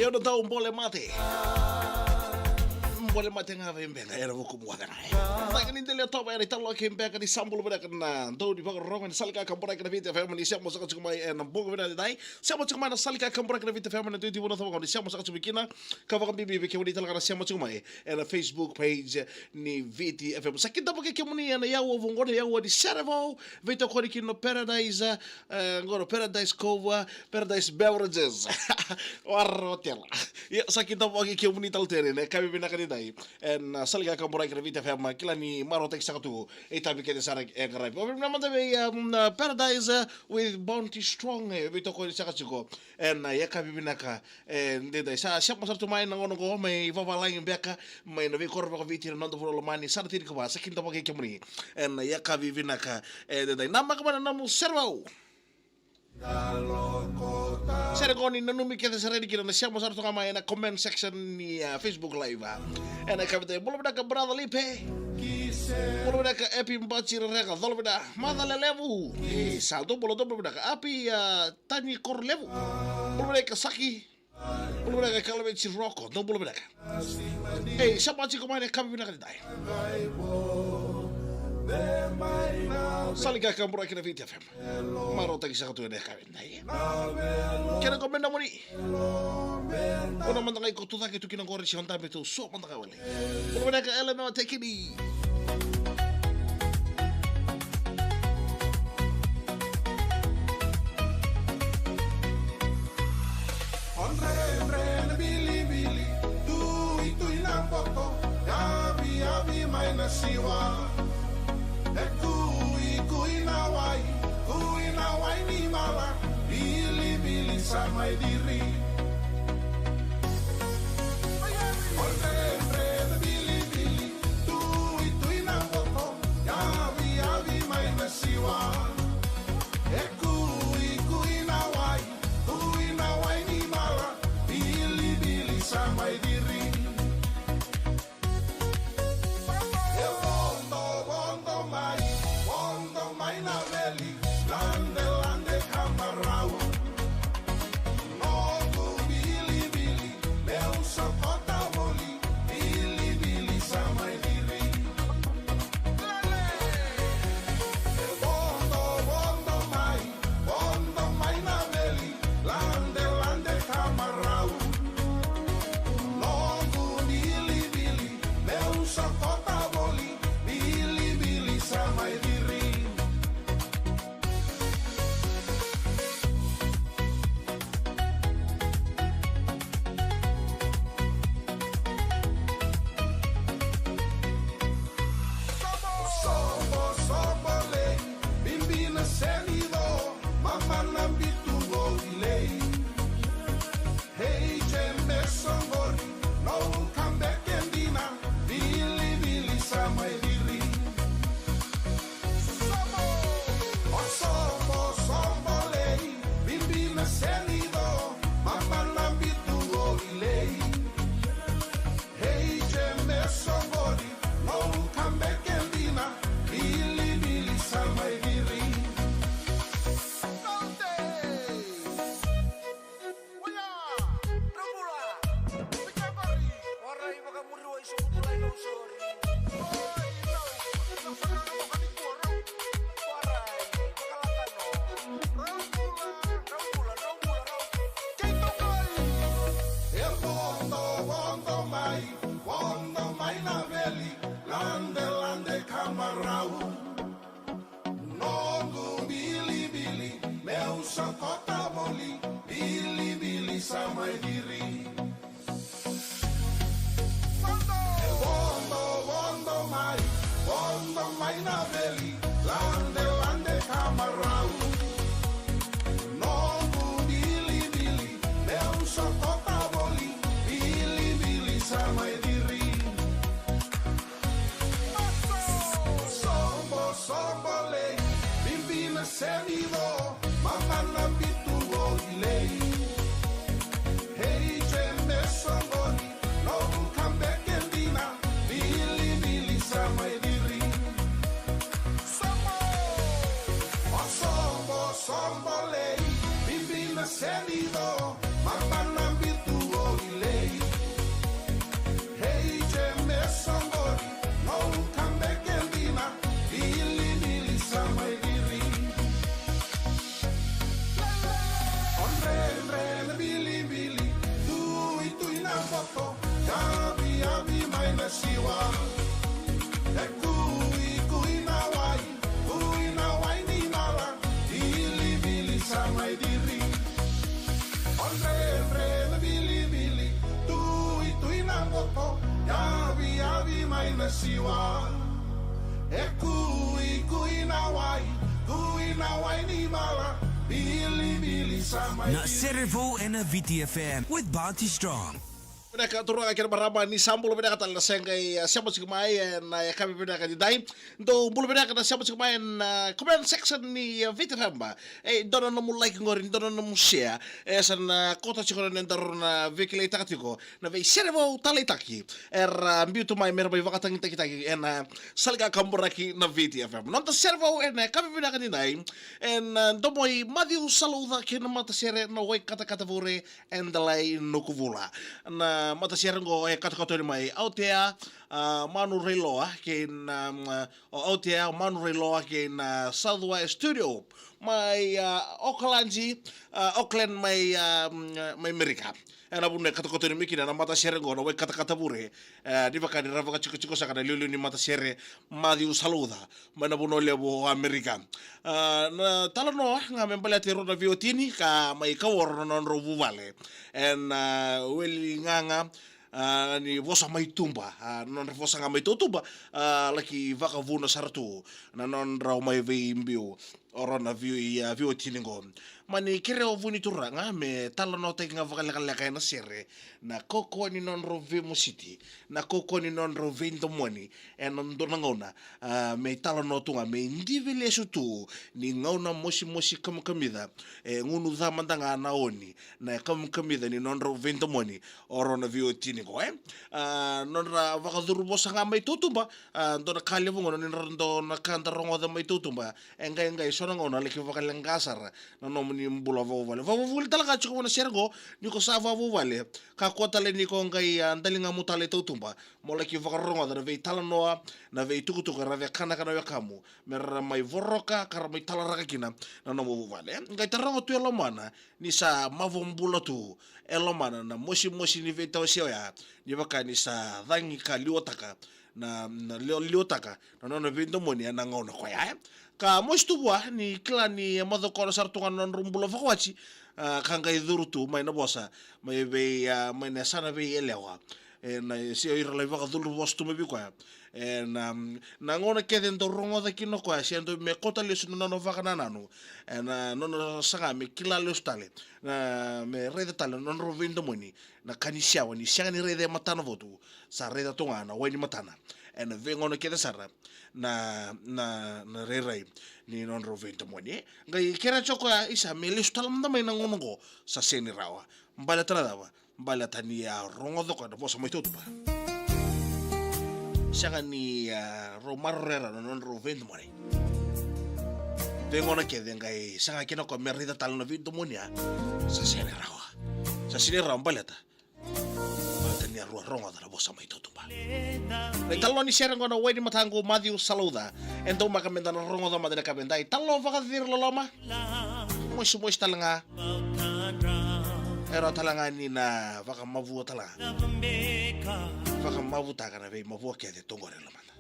Eu não dou bole mate. Boleh mati nga vembela era vou como agora. Mas que nem dele toba era tão louco em pega de sambulo para na do de ronga de salika campora que na VitiFM ni siamo saka kuma na bogo vera dai. Siamo kuma na salika campora que na VitiFM na tuiti bona toba siamo saka bikina ka vaka bibi que bonita lá siamo kuma na Facebook page ni VitiFM. Sakita porque que muni na yawo vongore yawo di Serevou veto kori que no Paradise agora Paradise Cove Paradise Beverages. Warro tela. Ya sakita porque que bonita altere né cabe bina kanida en salga kamborai kena VitiFM kila ni marotek sakatu etabi kede sarak egarai problem namanda be Paradise with Bounty Strong bito ko sakachiko en yaka bibinaka ndeda sa siapa sartu mai ngono go mai vava lain beka mai no korba ko vitir nando folo mani sartir ko ba sakinta pake kemuni en yaka bibinaka ndeda nama ka namu Serevou Sergoni nanumi kita seredi kita na siamo sarto kama na comment section ni Facebook live en ik heb het bolobda ka brother lipe bolobda ka epi mbachi rega bolobda madale levu saldo bolobda ka api tani kor levu bolobda ka saki bolobda ka kalbe chiroko no bolobda ka siapa chico mai kam bina ka dai Salika kamborai kena VitiFM maro tagi sakatu ene kawin dai kena komenda moni ona manda kai kotu taki tu kina ngore si honta betu so manda ka wale ona ka ele me take it Siwa kui na wai ni mala bili sama diri oltre bili tu ina boko ya vi mai na siwa kui na wai ni mala bili sama diri Lande camarau no bili meu sopota boli bili sama diri bondo mai na veli lande camarau no bili meu sopota boli bili sama diri Lande camarau Nongo bili meu sokota boli bili sama diri Bondo mai na veli Lande camarau Nongo bili meu sokota boli bili sama diri Sombole, bimbina senido, mamma na bitu lei. Hey, jemme songoni, no kambe kendina, bili sama diri. Sombole, bimbina senido, mamma na bitu masiwa e kui na wai ni mala bili sama Na Serevou and a VitiFM with Bounty Strong. Mereka turun akhir marama ni sambul mereka tal sengai siapa sih kemain kami mereka di daim do bulu mereka siapa sih kemain comment section ni VitiFM ba dono namu like ngorin dono namu share san kota chikono nentar na vekile takatiko na ve Serevou talitaki mbiutu mai merba vakatang kita salga kamboraki na VitiFM nonta Serevou kami mereka di daim do moi madiu saluda kena mata sere no wai kata vore endalai nukuvula na mata siarango kata-kata ni mai autea manu reloa ke autea manu reloa ke Southwest Studio mai Auckland mai Amerika ena bunne kata-kata ni mikina na mata siarango na kata-kata bure di bakani rava chico sakana liulu ni mata siare madi usaluda mana buno lebo Amerika na talano nga membala tiro na viotini ka mai kawor non rovu vale en weli nganga ni vosa mai tumba non vosa nga mai tumba laki vaka vuna sartu na non rau mai ve imbio orona vio tiningo mani kere o vuni turanga me talano te nga vaka leka na sere na koko ni non rove musiti na koko ni non rove ndomoni en non donangona me talano tunga me ndivele sutu ni ngauna mosi kamida ngunu dha mandanga na oni na kamida ni non rove ndomoni orona vio tiningo non ra vaka duru bosa nga mai tutumba ndona kale vungo ni ndona kanta rongo da mai tutumba engai sona ngona leki vaka lengasara na nomni mbula vovale talaga chiko na sergo niko sa vovale ka kota le niko ngai andalinga mutale tutumba moleki vaka rongo da ve talanoa na ve tukutuka ra ve kana ya kamu mer mai voroka kar mai talaraka kina na no vovale ngai tarongo tu elomana ni sa mavombula tu elomana na mosi ni ve tawsio ya ni vaka ni sa dhangi ka liotaka na liotaka no vendo moni na ngona kwa ya ka moistubwa ni klani madokora sartunga non rumbulo fakwachi kanga idurutu mai na bosa mai be mai na sana be elewa na sio irla vaka dulu bostu me bikwa na ngona keden do rongo da kino kwa siendo me kota lesu no vaka nananu no sanga me kila lustale na me reda tale non rovindo moni na kanisia wani sianga ni reda matana votu sa reda tonga na wani matana vengo no keda sara na rerai ni non rovindo moni ngai kera choko isa me lustale mndamai na ngongo sa seni rawa mbala tanadawa mbala tania rongo do ko bosa mai tutupa sianga ni romarrera non rovindo moni vengo na kede ngai sanga kino ko merida tal no vindo moni sa seni rawa mbalata tania rongo da bosa mai tutupa le talo ni share ngona wedi matango Matthew Saluda ento makamenda na rongo da madena kabendai talo vaka dir loloma moshi talanga era talanga ni na vaka mavu talanga vaka mavu takana ve mavu ke de tongore lomana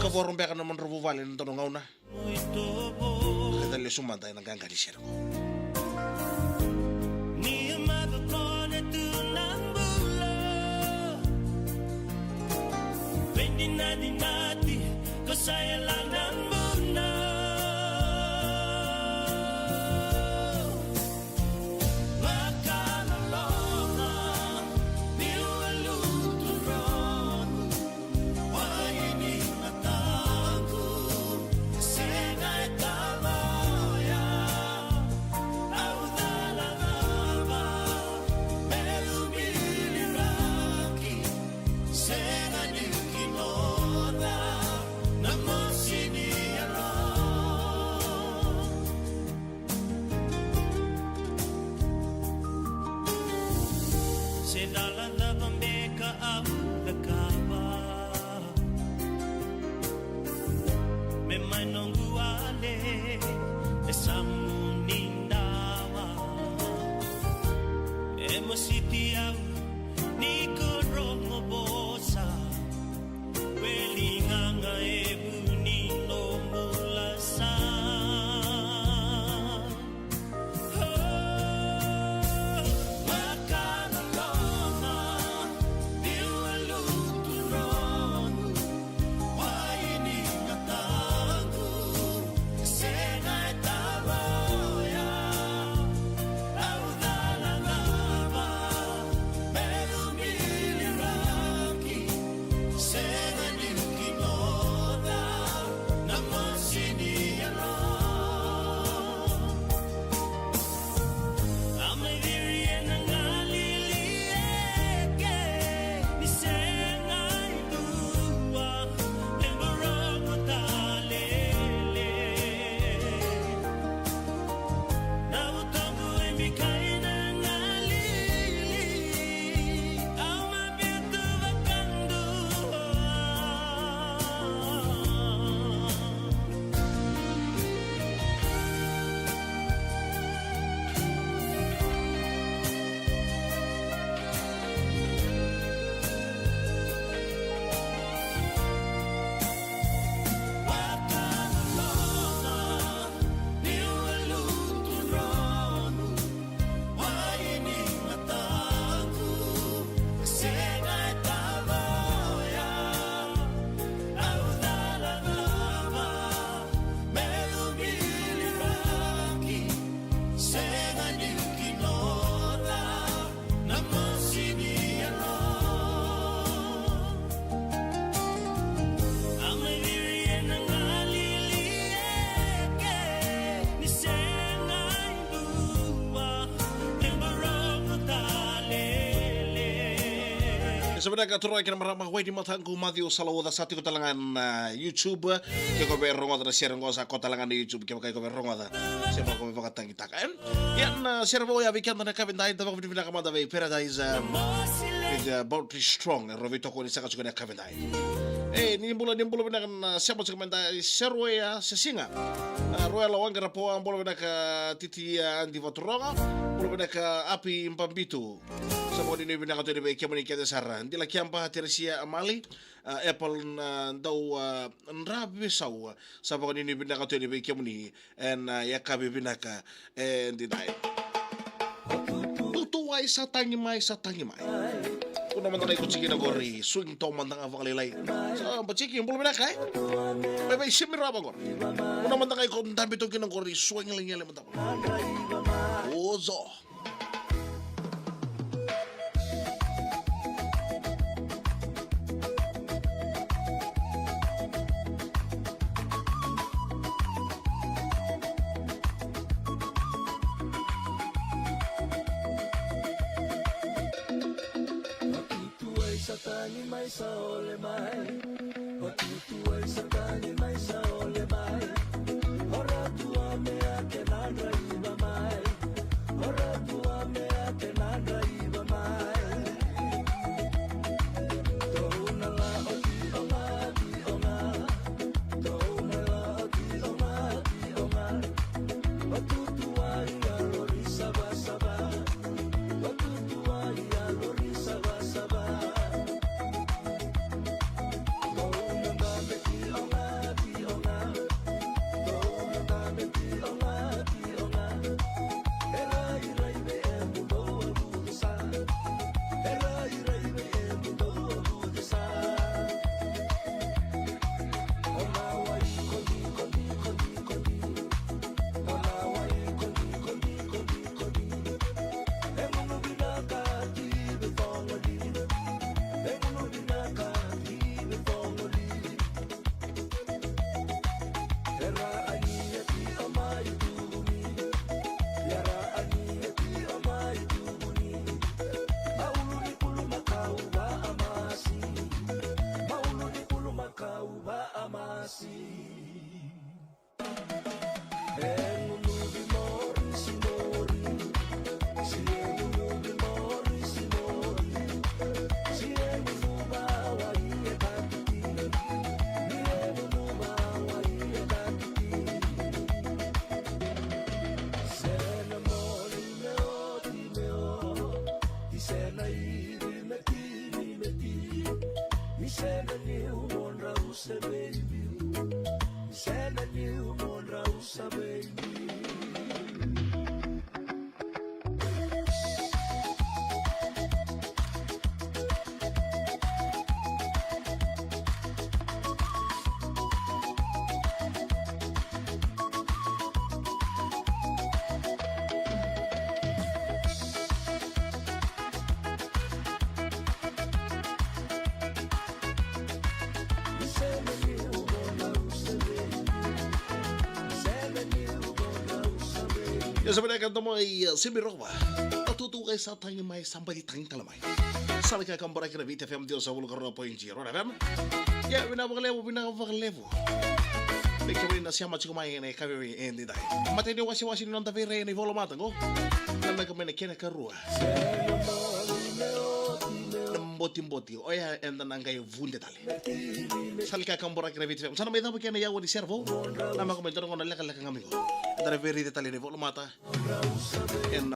ka vorombe kana mon rovu vale ntono ngauna le sumanda na ganga di share Nadi ko saya lang muna makalolona niwaluturon waini mataku sengai taloya audalaba melubiliraki sengai sebenarnya katurai kena marama wai di matangku Matthew Salawoda satu ko talangan YouTube ke ko be rongo da share ngo sa ko talangan di YouTube ke ko be rongo da siapa ko be pakatang kita kan yan Serevou ya weekend na kavindai da ko bina kamada be Paradise with Bounty Strong rovito ko ni saka ko na kavindai nimbula bina kan siapa ko menta Serevou ya sesinga Royal Wangara po ang bolo bina ka titi andi vaturonga bolo bina ka api mpambitu Sama ini bina kato ini kiamani kia desara. Ndila kiampa tersia amali Apple dau nrabi sau. Sama ini bina kato ini kiamani en yakabi bina ka di dai. Tutuai satangi mai. Kuna mandang ikut ciki na gori swing to mandang avak lelai. So baciki bulu bina kai. Bye shimir apa gor. Kuna mandang ikut tapi to kina gori swing lengele mandang. Ozo. Satani mai saole mai, otutu ai satani mai saole mai, ora tua mea ke nada iba mai, ora tua mea ke nada iba mai. Touna la oti onga, touna la oti onga, otutu ai alori saba, otutu ai alori saba. Ya sebenarnya kan tomoi simiroba. Tutu kay sa tangi mai sampai di tangi talamai. Salika kambara kira VitiFM dio sa 10.0 FM. Ya bina baglevo. Bikawin na siya machi kumai na kawi endi dai. Mate ni wasi non tavere ni volo matango. Namba kame na kena karua. Mboti. Oya enda nangai vunde tali. Salika kambara kira VitiFM. Sana may damo kena yawo di Serevou. Nama kame toro ngona leka ngamigo. Dari veri de tali ni volo mata.